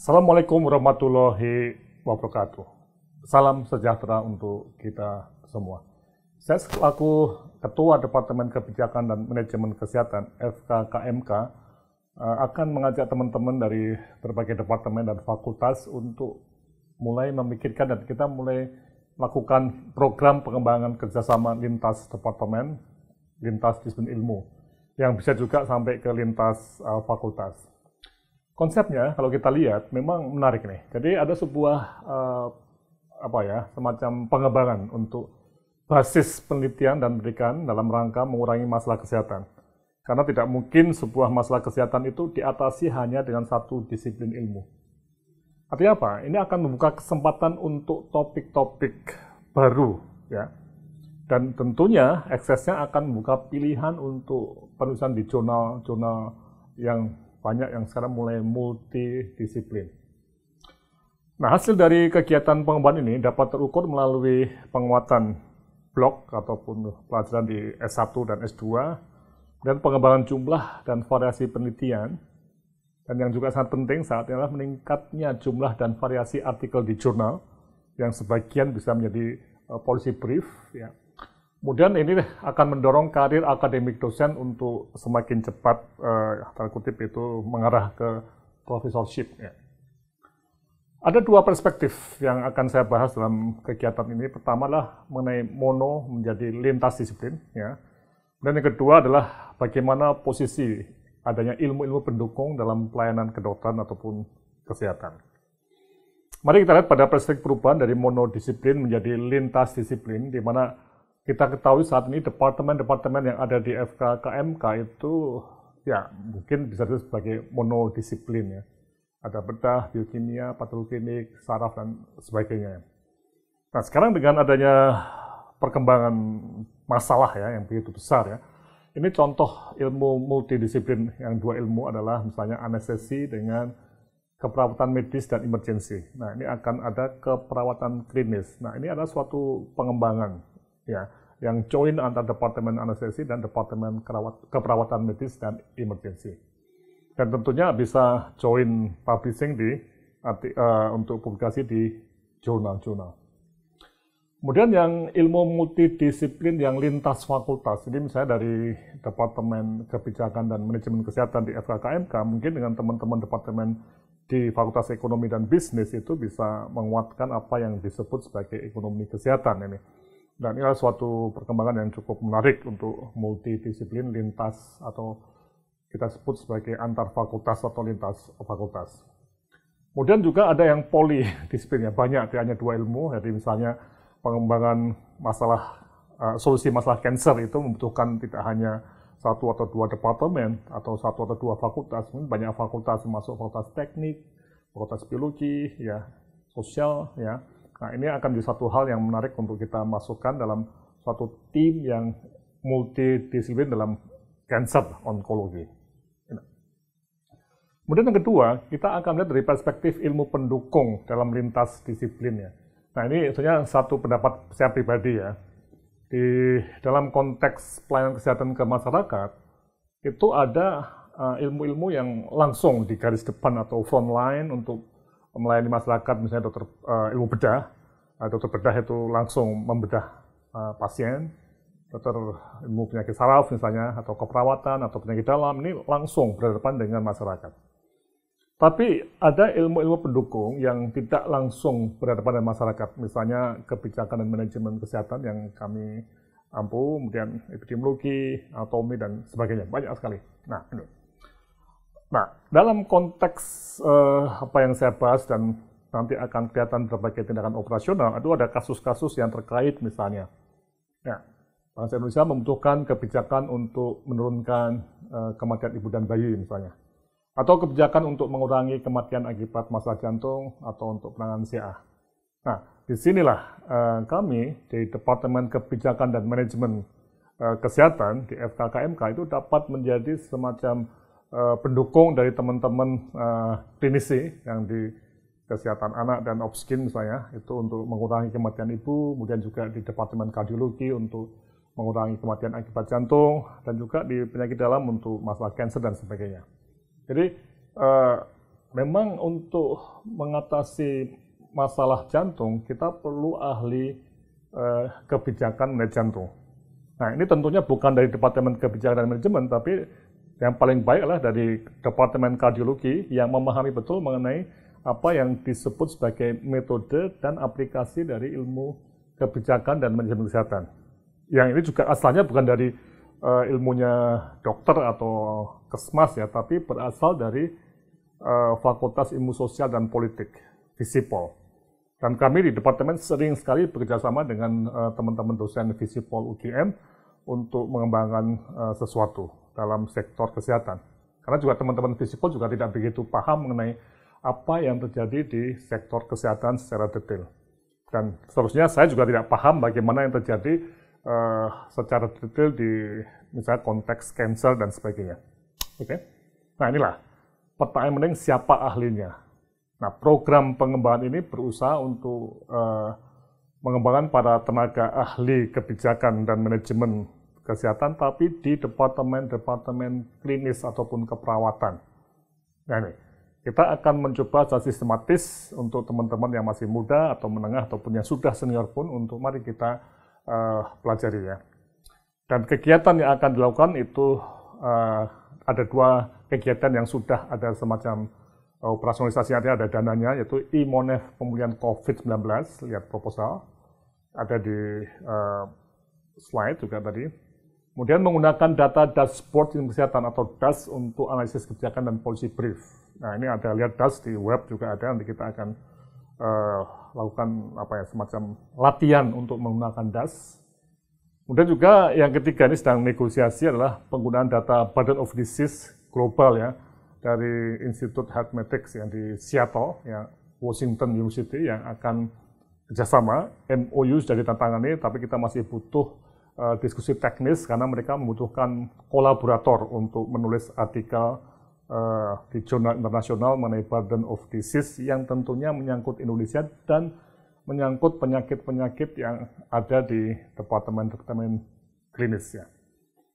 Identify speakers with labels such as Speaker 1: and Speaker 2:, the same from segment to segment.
Speaker 1: Assalamualaikum warahmatullahi wabarakatuh. Salam sejahtera untuk kita semua. Saya selaku Ketua Departemen Kebijakan dan Manajemen Kesehatan FKKMK akan mengajak teman-teman dari berbagai departemen dan fakultas untuk mulai memikirkan dan kita mulai melakukan program pengembangan kerjasama lintas departemen, lintas disiplin ilmu, yang bisa juga sampai ke lintas fakultas. Konsepnya kalau kita lihat memang menarik nih. Jadi ada sebuah semacam pengembangan untuk basis penelitian dan pendidikan dalam rangka mengurangi masalah kesehatan. Karena tidak mungkin sebuah masalah kesehatan itu diatasi hanya dengan satu disiplin ilmu. Artinya apa? Ini akan membuka kesempatan untuk topik-topik baru, ya. Dan tentunya aksesnya akan membuka pilihan untuk penulisan di jurnal-jurnal yang banyak yang sekarang mulai multidisiplin. Nah, hasil dari kegiatan pengembangan ini dapat terukur melalui penguatan blok ataupun pelajaran di S1 dan S2, dan pengembangan jumlah dan variasi penelitian, dan yang juga sangat penting saat ini adalah meningkatnya jumlah dan variasi artikel di jurnal, yang sebagian bisa menjadi policy brief, ya. Kemudian ini akan mendorong karir akademik dosen untuk semakin cepat, tanda kutip itu, mengarah ke professorship. Ya. Ada dua perspektif yang akan saya bahas dalam kegiatan ini. Pertama adalah mengenai mono menjadi lintas disiplin. Ya. Dan yang kedua adalah bagaimana posisi adanya ilmu-ilmu pendukung dalam pelayanan kedokteran ataupun kesehatan. Mari kita lihat pada perspektif perubahan dari monodisiplin menjadi lintas disiplin, di mana kita ketahui saat ini departemen-departemen yang ada di FKKMK itu ya mungkin bisa disebut sebagai monodisiplin, ya. Ada bedah, biokimia, patologi, saraf, dan sebagainya. Nah, sekarang dengan adanya perkembangan masalah ya yang begitu besar, ya. Ini contoh ilmu multidisiplin yang dua ilmu adalah misalnya anestesi dengan keperawatan medis dan emergency. Nah, ini akan ada keperawatan klinis. Nah, ini adalah suatu pengembangan, ya, yang join antara Departemen Anestesi dan Departemen Keperawatan Medis dan Emergency. Dan tentunya bisa join publishing untuk publikasi di jurnal-jurnal. Kemudian yang ilmu multidisiplin yang lintas fakultas, ini misalnya dari Departemen Kebijakan dan Manajemen Kesehatan di FKKMK, mungkin dengan teman-teman departemen di Fakultas Ekonomi dan Bisnis itu bisa menguatkan apa yang disebut sebagai ekonomi kesehatan ini. Dan ini adalah suatu perkembangan yang cukup menarik untuk multidisiplin lintas atau kita sebut sebagai antar fakultas atau lintas fakultas. Kemudian juga ada yang polidisiplin, ya, banyak, tidak hanya dua ilmu. Jadi misalnya pengembangan masalah, solusi masalah kanker itu membutuhkan tidak hanya satu atau dua departemen atau satu atau dua fakultas, mungkin banyak fakultas termasuk fakultas teknik, fakultas biologi, ya, sosial, ya. Nah, ini akan jadi satu hal yang menarik untuk kita masukkan dalam suatu tim yang multidisiplin dalam cancer onkologi. Kemudian yang kedua, kita akan lihat dari perspektif ilmu pendukung dalam lintas disiplinnya. Nah, ini sebenarnya satu pendapat saya pribadi, ya. Di dalam konteks pelayanan kesehatan ke masyarakat, itu ada ilmu-ilmu yang langsung di garis depan atau front line untuk melayani masyarakat, misalnya dokter ilmu bedah. Dokter bedah itu langsung membedah pasien, dokter ilmu penyakit saraf misalnya, atau keperawatan, atau penyakit dalam, ini langsung berhadapan dengan masyarakat. Tapi ada ilmu-ilmu pendukung yang tidak langsung berhadapan dengan masyarakat, misalnya kebijakan dan manajemen kesehatan yang kami ampu, kemudian epidemiologi, anatomi, dan sebagainya, banyak sekali. Nah, dalam konteks apa yang saya bahas dan nanti akan kelihatan berbagai tindakan operasional, itu ada kasus-kasus yang terkait misalnya. Ya, bangsa Indonesia membutuhkan kebijakan untuk menurunkan kematian ibu dan bayi misalnya. Atau kebijakan untuk mengurangi kematian akibat masalah jantung atau untuk penanganan CA. Nah, disinilah kami di Departemen Kebijakan dan Manajemen Kesehatan di FKKMK itu dapat menjadi semacam pendukung dari teman-teman klinisi yang di kesehatan anak dan obskin misalnya, itu untuk mengurangi kematian ibu, kemudian juga di Departemen Kardiologi untuk mengurangi kematian akibat jantung, dan juga di penyakit dalam untuk masalah kanker dan sebagainya. Jadi memang untuk mengatasi masalah jantung, kita perlu ahli kebijakan manajemen jantung. Nah, ini tentunya bukan dari Departemen Kebijakan dan Manajemen, tapi yang paling baik adalah dari Departemen Kardiologi yang memahami betul mengenai apa yang disebut sebagai metode dan aplikasi dari ilmu kebijakan dan manajemen kesehatan. Yang ini juga asalnya bukan dari ilmunya dokter atau kesmas ya, tapi berasal dari Fakultas Ilmu Sosial dan Politik, Visipol. Dan kami di departemen sering sekali bekerjasama dengan teman-teman dosen Visipol UGM untuk mengembangkan sesuatu dalam sektor kesehatan. Karena juga teman-teman Visipol juga tidak begitu paham mengenai apa yang terjadi di sektor kesehatan secara detail. Dan seterusnya saya juga tidak paham bagaimana yang terjadi secara detail di misalnya konteks cancer dan sebagainya. Oke. Nah inilah pertanyaan penting, siapa ahlinya. Nah, program pengembangan ini berusaha untuk mengembangkan para tenaga ahli kebijakan dan manajemen kesehatan, tapi di departemen-departemen klinis ataupun keperawatan. Nah ini, kita akan mencoba secara sistematis untuk teman-teman yang masih muda atau menengah ataupun yang sudah senior pun, untuk mari kita pelajari ya. Dan kegiatan yang akan dilakukan itu ada 2 kegiatan yang sudah ada semacam operasionalisasi, ada dananya, yaitu IMONEF pemulihan COVID-19, lihat proposal, ada di slide juga tadi. Kemudian menggunakan data dashboard ilmu kesehatan atau DAS untuk analisis kebijakan dan policy brief. Nah ini ada, lihat DAS di web juga ada, nanti kita akan lakukan semacam latihan untuk menggunakan DAS. Kemudian juga yang ketiga ini sedang negosiasi adalah penggunaan data Burden of Disease global ya, dari Institute Healthmetrics yang di Seattle, yang Washington University, yang akan kerjasama. MOU sudah ditantangani, tapi kita masih butuh diskusi teknis karena mereka membutuhkan kolaborator untuk menulis artikel di jurnal internasional mengenai Burden of Disease yang tentunya menyangkut Indonesia dan menyangkut penyakit-penyakit yang ada di departemen-departemen klinis ya.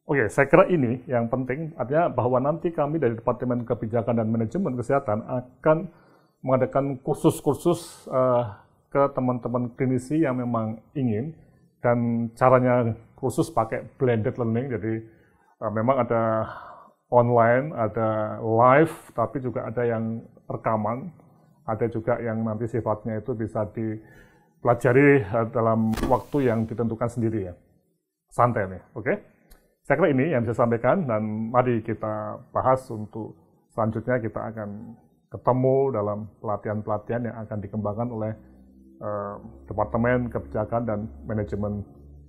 Speaker 1: Oke, saya kira ini yang penting, artinya bahwa nanti kami dari Departemen Kebijakan dan Manajemen Kesehatan akan mengadakan kursus-kursus ke teman-teman klinisi yang memang ingin, dan caranya kursus pakai blended learning, jadi memang ada online, ada live, tapi juga ada yang rekaman, ada juga yang nanti sifatnya itu bisa dipelajari dalam waktu yang ditentukan sendiri ya, santai nih, oke? Saya kira ini yang bisa sampaikan, dan mari kita bahas untuk selanjutnya. Kita akan ketemu dalam pelatihan-pelatihan yang akan dikembangkan oleh Departemen Kebijakan dan Manajemen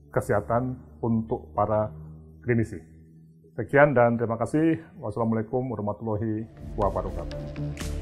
Speaker 1: Kesehatan untuk para klinisi. Sekian dan terima kasih. Wassalamualaikum warahmatullahi wabarakatuh.